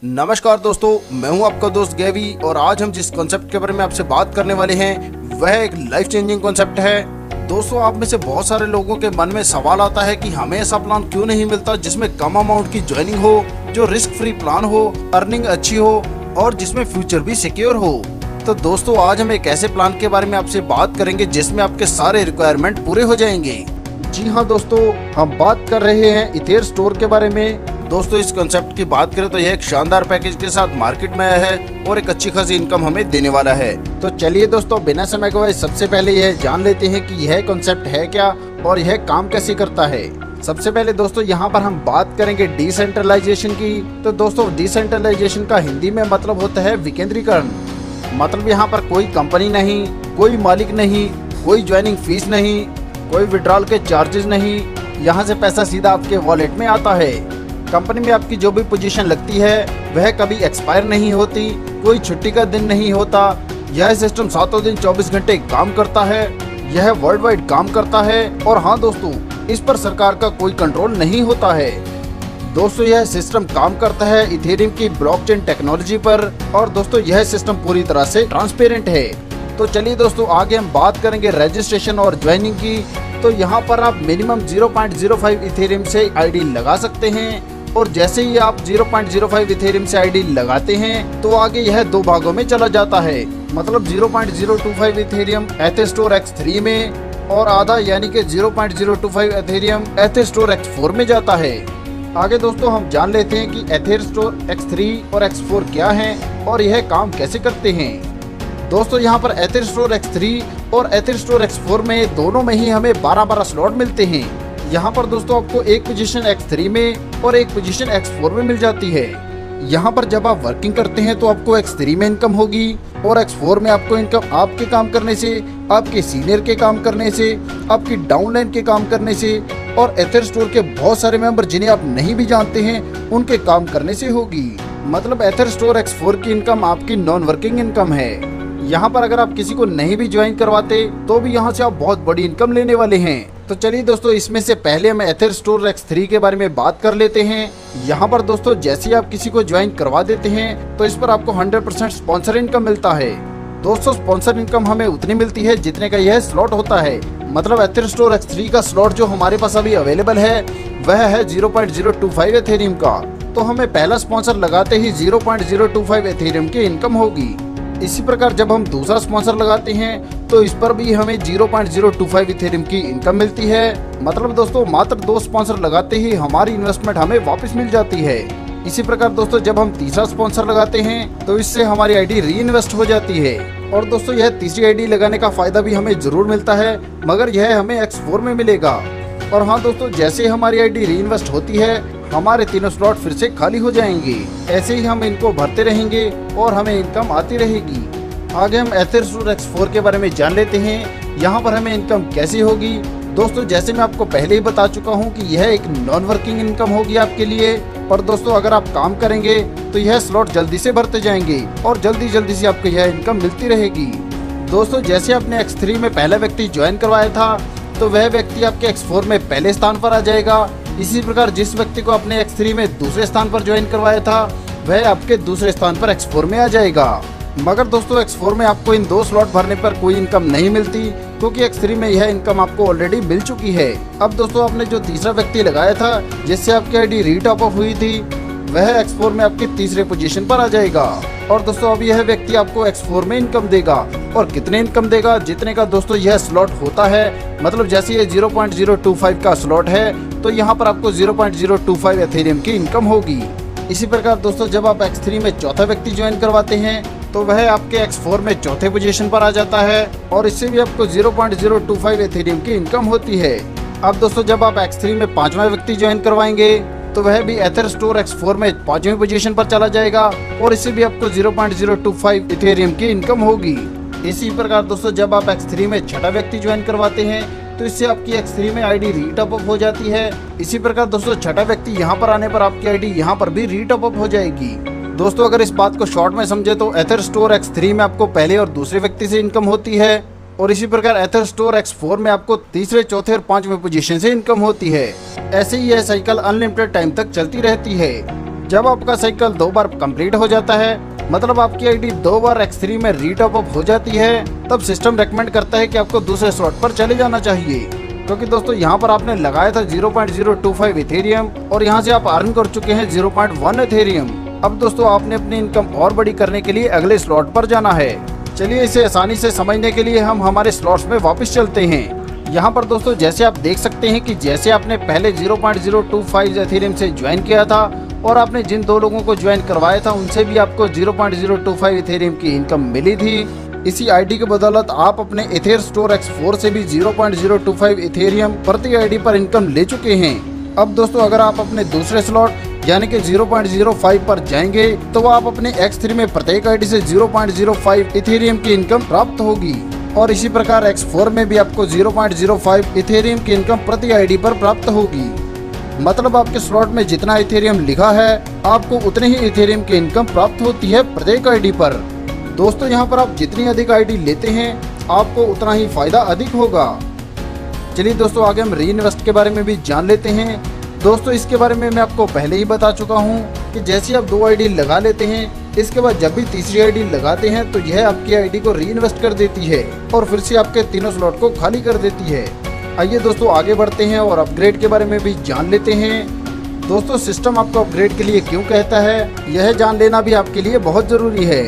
नमस्कार दोस्तों, मैं हूं आपका दोस्त गैवी और आज हम जिस कॉन्सेप्ट के बारे में आपसे बात करने वाले हैं वह एक लाइफ चेंजिंग कॉन्सेप्ट है। दोस्तों, आप में से बहुत सारे लोगों के मन में सवाल आता है कि हमें ऐसा प्लान क्यों नहीं मिलता जिसमें कम अमाउंट की ज्वाइनिंग हो, जो रिस्क फ्री प्लान हो, अर्निंग अच्छी हो और जिसमें फ्यूचर भी सिक्योर हो। तो दोस्तों, आज हम एक ऐसे प्लान के बारे में आपसे बात करेंगे जिसमें आपके सारे रिक्वायरमेंट पूरे हो जाएंगे। जी हाँ दोस्तों, हम बात कर रहे हैं इथेर स्टोर के बारे में। दोस्तों, इस कॉन्सेप्ट की बात करें तो यह एक शानदार पैकेज के साथ मार्केट में आया है और एक अच्छी खासी इनकम हमें देने वाला है। तो चलिए दोस्तों, बिना समय गवाए सबसे पहले यह जान लेते हैं कि यह कॉन्सेप्ट है क्या और यह काम कैसे करता है। सबसे पहले दोस्तों, यहाँ पर हम बात करेंगे डिसेंट्रलाइजेशन की। तो दोस्तों, डिसेंट्रलाइजेशन का हिंदी में मतलब होता है विकेंद्रीकरण। मतलब यहाँ पर कोई कंपनी नहीं, कोई मालिक नहीं, कोई ज्वाइनिंग फीस नहीं, कोई विड्रॉल के चार्जेस नहीं। यहाँ से पैसा सीधा आपके वॉलेट में आता है। कंपनी में आपकी जो भी पोजीशन लगती है वह कभी एक्सपायर नहीं होती, कोई छुट्टी का दिन नहीं होता। यह सिस्टम 7 दिन 24 घंटे काम करता है। यह वर्ल्ड वाइड काम करता है और हाँ दोस्तों, इस पर सरकार का कोई कंट्रोल नहीं होता है। दोस्तों, यह सिस्टम काम करता है इथेरियम की ब्लॉकचेन टेक्नोलॉजी पर और दोस्तों यह सिस्टम पूरी तरह से ट्रांसपेरेंट है। तो चलिए दोस्तों, आगे हम बात करेंगे रजिस्ट्रेशन और ज्वाइनिंग की। तो यहाँ पर आप मिनिमम 0.05 इथेरियम से आईडी लगा सकते हैं और जैसे ही आप 0.05 इथेरियम से आईडी लगाते हैं तो आगे यह दो भागों में चला जाता है। मतलब 0.025 इथेरियम एथेस्टोर X3 में और आधा यानी कि 0.025 इथेरियम एथेस्टोर X4 में जाता है। आगे दोस्तों हम जान लेते हैं कि एथेस्टोर X3 और X4 क्या हैं और यह काम कैसे करते हैं। दोस्तों, यहाँ पर एथेस्टोर X3 और एथेस्टोर X4 में दोनों में ही हमें 12-12 स्लॉट मिलते हैं। यहाँ पर दोस्तों आपको एक पोजीशन X3 में और एक पोजीशन X4 में मिल जाती है। यहाँ पर जब आप वर्किंग करते हैं तो आपको X3 में इनकम होगी और X4 में आपको इनकम आपके काम करने से, आपके सीनियर के काम करने से, आपकी डाउनलाइन के काम करने से और एथर स्टोर के बहुत सारे मेंबर जिन्हें आप नहीं भी जानते हैं उनके काम करने से होगी। मतलब एथर स्टोर X4 की इनकम आपकी नॉन वर्किंग इनकम है। यहाँ पर अगर आप किसी को नहीं भी ज्वाइन करवाते तो भी यहाँ से आप बहुत बड़ी इनकम लेने वाले हैं। तो चलिए दोस्तों, इसमें से पहले हम एथर स्टोर X3 के बारे में बात कर लेते हैं। यहाँ पर दोस्तों जैसे ही आप किसी को ज्वाइन करवा देते हैं तो इस पर आपको 100% स्पॉन्सर इनकम मिलता है। दोस्तों, स्पॉन्सर इनकम हमें उतनी मिलती है जितने का यह स्लॉट होता है। मतलब एथर स्टोर X3 का स्लॉट जो हमारे पास अभी अवेलेबल है वह है 0.025 एथेरियम का। तो हमें पहला स्पॉन्सर लगाते ही 0.025 एथेरियम की इनकम होगी। इसी प्रकार जब हम दूसरा स्पॉन्सर लगाते हैं तो इस पर भी हमें 0.025 इथेरियम की इनकम मिलती है। मतलब दोस्तों, मात्र 2 स्पॉन्सर लगाते ही हमारी इन्वेस्टमेंट हमें वापस मिल जाती है। इसी प्रकार दोस्तों, जब हम तीसरा स्पॉन्सर लगाते हैं तो इससे हमारी आईडी री इन्वेस्ट हो जाती है। और दोस्तों, यह तीसरी आईडी लगाने का फायदा भी हमें जरूर मिलता है, मगर यह हमें X4 में मिलेगा। और हाँ दोस्तों, जैसे हमारी आईडी री इन्वेस्ट होती है हमारे तीनों स्लॉट फिर से खाली हो जाएंगे। ऐसे ही हम इनको भरते रहेंगे और हमें इनकम आती रहेगी। आगे हम एथर स्टोर X4 के बारे में जान लेते हैं। यहाँ पर हमें इनकम कैसी होगी। दोस्तों, जैसे मैं आपको पहले ही बता चुका हूँ कि यह एक नॉन वर्किंग इनकम होगी आपके लिए। पर दोस्तों, अगर आप काम करेंगे तो यह स्लॉट जल्दी से भरते जाएंगे और जल्दी से आपको यह इनकम मिलती रहेगी। दोस्तों, जैसे आपने X3 में पहला व्यक्ति ज्वाइन करवाया था तो वह व्यक्ति आपके X4 में पहले स्थान पर आ जाएगा। इसी प्रकार जिस व्यक्ति को आपने X3 में दूसरे स्थान पर ज्वाइन करवाया था वह आपके दूसरे स्थान पर X4 में आ जाएगा। मगर दोस्तों, X4 में आपको इन 2 स्लॉट भरने पर कोई इनकम नहीं मिलती क्योंकि X3 में यह इनकम आपको ऑलरेडी मिल चुकी है। अब दोस्तों, आपने जो तीसरा व्यक्ति लगाया था जिससे आपकी आईडी रीटॉप अप हुई थी वह X4 में आपकी तीसरे पोजीशन पर आ जाएगा। और दोस्तों, अब यह व्यक्ति आपको X4 में इनकम देगा। और कितने इनकम देगा? जितने का दोस्तों यह स्लॉट होता है। मतलब जैसे ये 0.025 का स्लॉट है तो यहाँ पर आपको 0.025 एथेरियम की इनकम होगी। इसी प्रकार दोस्तों, जब आप X3 में चौथा व्यक्ति ज्वाइन करवाते हैं तो वह आपके X4 में चौथे पोजीशन पर आ जाता है और इससे भी आपको 0.025 एथेरियम की इनकम होती है। अब दोस्तों, जब आप X3 में 5वां व्यक्ति ज्वाइन करवाएंगे तो वह भी एथर स्टोर X4 में 5वीं पोजीशन पर चला जाएगा और इससे भी आपको 0.025 इथेरियम की इनकम होगी। इसी प्रकार दोस्तों, जब आप X3 में छठा व्यक्ति ज्वाइन करवाते हैं तो इससे आपकी X3 में आईडी रीटॉप अप हो जाती है। इसी प्रकार दोस्तों, छठा व्यक्ति यहाँ पर आने पर आपकी आईडी यहाँ पर भी रीटॉप अप हो जाएगी। दोस्तों, अगर इस बात को शॉर्ट में समझे तो एथर स्टोर X3 में आपको पहले और दूसरे व्यक्ति से इनकम होती है और इसी प्रकार एथर स्टोर X4 में आपको तीसरे, चौथे और 5वें पोजीशन से इनकम होती है। ऐसे ही यह साइकिल अनलिमिटेड टाइम तक चलती रहती है। जब आपका साइकिल 2 बार कंप्लीट हो जाता है, मतलब आपकी आईडी 2 बार X3 में रीटॉप अप हो जाती है, तब सिस्टम रेकमेंड करता है कि आपको दूसरे स्लॉट पर चले जाना चाहिए, क्योंकि दोस्तों यहाँ पर आपने लगाया था 0.025 इथेरियम और यहाँ से आप अर्न कर चुके हैं 0.1 इथेरियम। अब दोस्तों आपने अपनी इनकम और बड़ी करने के लिए अगले स्लॉट पर जाना है। चलिए इसे आसानी से समझने के लिए हम हमारे स्लॉट्स में वापस चलते हैं। यहाँ पर दोस्तों जैसे आप देख सकते हैं कि जैसे आपने पहले 0.025 इथेरियम से ज्वाइन किया था और आपने जिन 2 लोगों को ज्वाइन करवाया था उनसे भी आपको 0.025 इथेरियम की इनकम मिली थी। इसी आईडी की बदौलत आप अपने इथेर स्टोर X4 से भी 0.025 इथेरियम प्रति आईडी पर इनकम ले चुके हैं। अब दोस्तों अगर आप अपने दूसरे स्लॉट यानी कि 0.05 पर जाएंगे तो आप अपने X3 में प्रत्येक आईडी से 0.05 इथेरियम की इनकम प्राप्त होगी और इसी प्रकार X4 में भी आपको 0.05 इथेरियम की इनकम प्रति आईडी पर प्राप्त होगी। मतलब आपके स्लॉट में जितना इथेरियम लिखा है आपको उतने ही इथेरियम की इनकम प्राप्त होती है प्रत्येक आईडी पर। दोस्तों यहाँ पर आप जितनी अधिक आईडी लेते हैं आपको उतना ही फायदा अधिक होगा। चलिए दोस्तों आगे हम री इन्वेस्ट के बारे में भी जान लेते हैं। दोस्तों इसके बारे में मैं आपको पहले ही बता चुका हूँ कि जैसे आप 2 आईडी लगा लेते हैं, इसके बाद जब भी तीसरी आईडी लगाते हैं तो यह आपकी आईडी को री इन्वेस्ट कर देती है और फिर से आपके तीनों स्लॉट को खाली कर देती है। आइए दोस्तों आगे बढ़ते हैं और अपग्रेड के बारे में भी जान लेते हैं। दोस्तों सिस्टम आपको अपग्रेड के लिए क्यों कहता है यह जान लेना भी आपके लिए बहुत जरूरी है।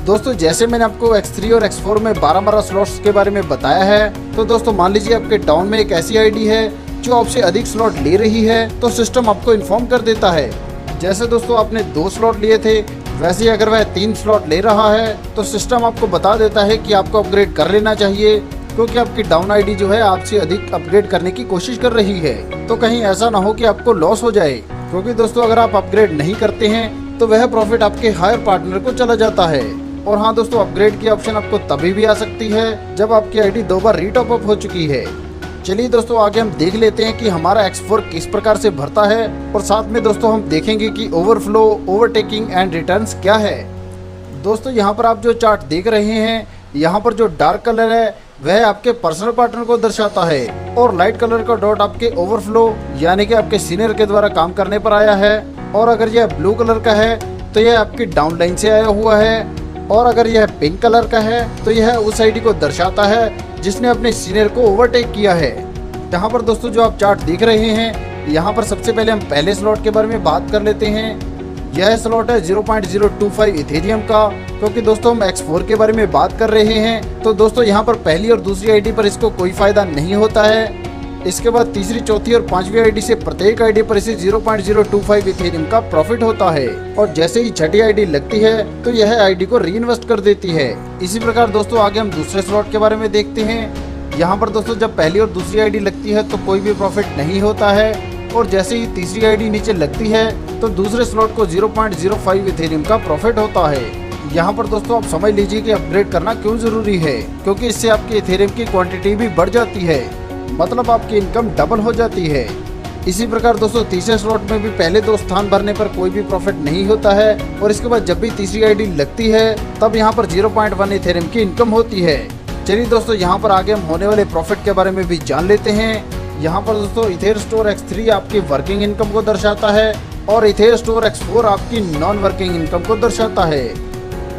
दोस्तों जैसे मैंने आपको X3 और X4 में 12 स्लॉट्स के बारे में बताया है, तो दोस्तों मान लीजिए आपके टाउन में एक ऐसी आईडी है जो आपसे अधिक स्लॉट ले रही है, तो सिस्टम आपको इन्फॉर्म कर देता है। जैसे दोस्तों आपने 2 स्लॉट लिए थे, वैसे अगर वह 3 स्लॉट ले रहा है तो सिस्टम आपको बता देता है कि आपको अपग्रेड कर लेना चाहिए, क्योंकि आपकी डाउन आईडी जो है आपसे अधिक अपग्रेड करने की कोशिश कर रही है। तो कहीं ऐसा ना हो कि आपको लॉस हो जाए, क्योंकि दोस्तों अगर आप अपग्रेड नहीं करते हैं तो वह प्रॉफिट आपके हायर पार्टनर को चला जाता है। और हाँ दोस्तों अपग्रेड की ऑप्शन आपको तभी भी आ सकती है जब आपकी आईडी 2 बार रीटॉप अप हो चुकी है। चलिए दोस्तों आगे हम देख लेते हैं कि हमारा X4 किस प्रकार से भरता है और साथ में दोस्तों हम देखेंगे कि ओवरफ्लो, ओवरटेकिंग एंड रिटर्न्स क्या है। दोस्तों यहाँ पर आप जो चार्ट देख रहे हैं, यहाँ पर जो डार्क कलर है वह आपके पर्सनल पार्टनर को दर्शाता है और लाइट कलर का डॉट आपके ओवरफ्लो यानी कि आपके सीनियर के द्वारा काम करने पर आया है, और अगर यह ब्लू कलर का है तो यह आपकी डाउन लाइन से आया हुआ है, और अगर यह पिंक कलर का है तो यह उस आईडी को दर्शाता है जिसने अपने सीनियर को ओवरटेक किया है। यहाँ पर दोस्तों जो आप चार्ट देख रहे हैं, यहाँ पर सबसे पहले हम पहले स्लॉट के बारे में बात कर लेते हैं। यह स्लॉट है 0.025 इथेरियम का, क्योंकि दोस्तों हम X4 के बारे में बात कर रहे हैं, तो दोस्तों यहाँ पर पहली और दूसरी आईडी पर इसको कोई फायदा नहीं होता है। इसके बाद तीसरी, चौथी और 5वीं आईडी से प्रत्येक आईडी पर इसे 0.025 इथेरियम का प्रॉफिट होता है, और जैसे ही छठी आईडी लगती है तो यह आईडी को री इन्वेस्ट कर देती है। इसी प्रकार दोस्तों आगे हम दूसरे स्लॉट के बारे में देखते हैं। यहाँ पर दोस्तों जब पहली और दूसरी आईडी लगती है तो कोई भी प्रॉफिट नहीं होता है, और जैसे ही तीसरी आईडी नीचे लगती है तो दूसरे स्लॉट को 0.05 इथेरियम का प्रॉफिट होता है। यहाँ पर दोस्तों आप समझ लीजिए कि अपग्रेड करना क्यों जरूरी है, क्योंकि इससे आपकी इथेरियम की क्वांटिटी भी बढ़ जाती है, मतलब आपकी इनकम डबल हो जाती है। इसी प्रकार दोस्तों तीसरे स्लॉट में भी पहले 2 स्थान भरने पर कोई भी प्रॉफिट नहीं होता है, और इसके बाद जब भी तीसरी आईडी लगती है तब यहाँ पर 0.1 इथेरियम की इनकम होती है। चलिए दोस्तों यहाँ पर आगे हम होने वाले प्रॉफिट के बारे में भी जान लेते हैं। यहाँ पर दोस्तों इथेर स्टोर X3 आपकी वर्किंग इनकम को दर्शाता है और इथेर स्टोर X4 आपकी नॉन वर्किंग इनकम को दर्शाता है।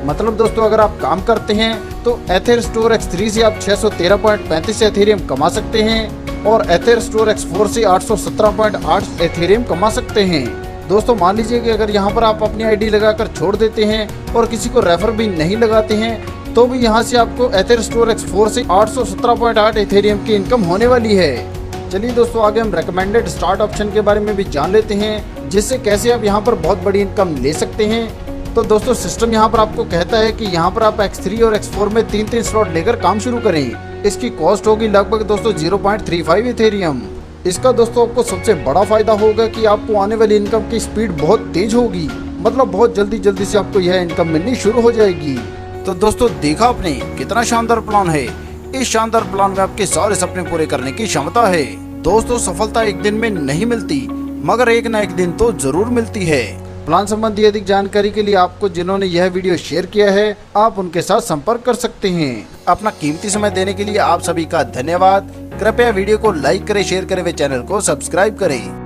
मतलब दोस्तों अगर आप काम करते हैं तो एथेर स्टोर X3 से आप 613.35 एथेरियम कमा सकते हैं और एथेर स्टोर X4 से 817.8 एथेरियम कमा सकते हैं। दोस्तों मान लीजिए कि अगर यहाँ पर आप अपनी आईडी लगाकर छोड़ देते हैं और किसी को रेफर भी नहीं लगाते हैं तो भी यहाँ से आपको एथेर स्टोर X4 से 817.8 एथेरियम की इनकम होने वाली है। चलिए दोस्तों आगे हम रेकमेंडेड स्टार्ट ऑप्शन के बारे में भी जान लेते हैं, जिससे कैसे आप यहाँ पर बहुत बड़ी इनकम ले सकते हैं। तो दोस्तों सिस्टम यहाँ पर आपको कहता है कि यहाँ पर आप X3 और X4 में 3-3 स्लॉट लेकर काम शुरू करें। इसकी कॉस्ट होगी लगभग दोस्तों 0.35 इथेरियम। इसका दोस्तों आपको सबसे बड़ा फायदा होगा कि आपको आने वाली इनकम की स्पीड बहुत तेज होगी, मतलब बहुत जल्दी से आपको यह इनकम मिलनी शुरू हो जाएगी। तो दोस्तों देखा आपने कितना शानदार प्लान है। इस शानदार प्लान में आपके सारे सपने पूरे करने की क्षमता है। दोस्तों सफलता एक दिन में नहीं मिलती, मगर एक न एक दिन तो जरूर मिलती है। प्लान संबंधी अधिक जानकारी के लिए आपको जिन्होंने यह वीडियो शेयर किया है आप उनके साथ संपर्क कर सकते हैं। अपना कीमती समय देने के लिए आप सभी का धन्यवाद। कृपया वीडियो को लाइक करें, शेयर करें व चैनल को सब्सक्राइब करें।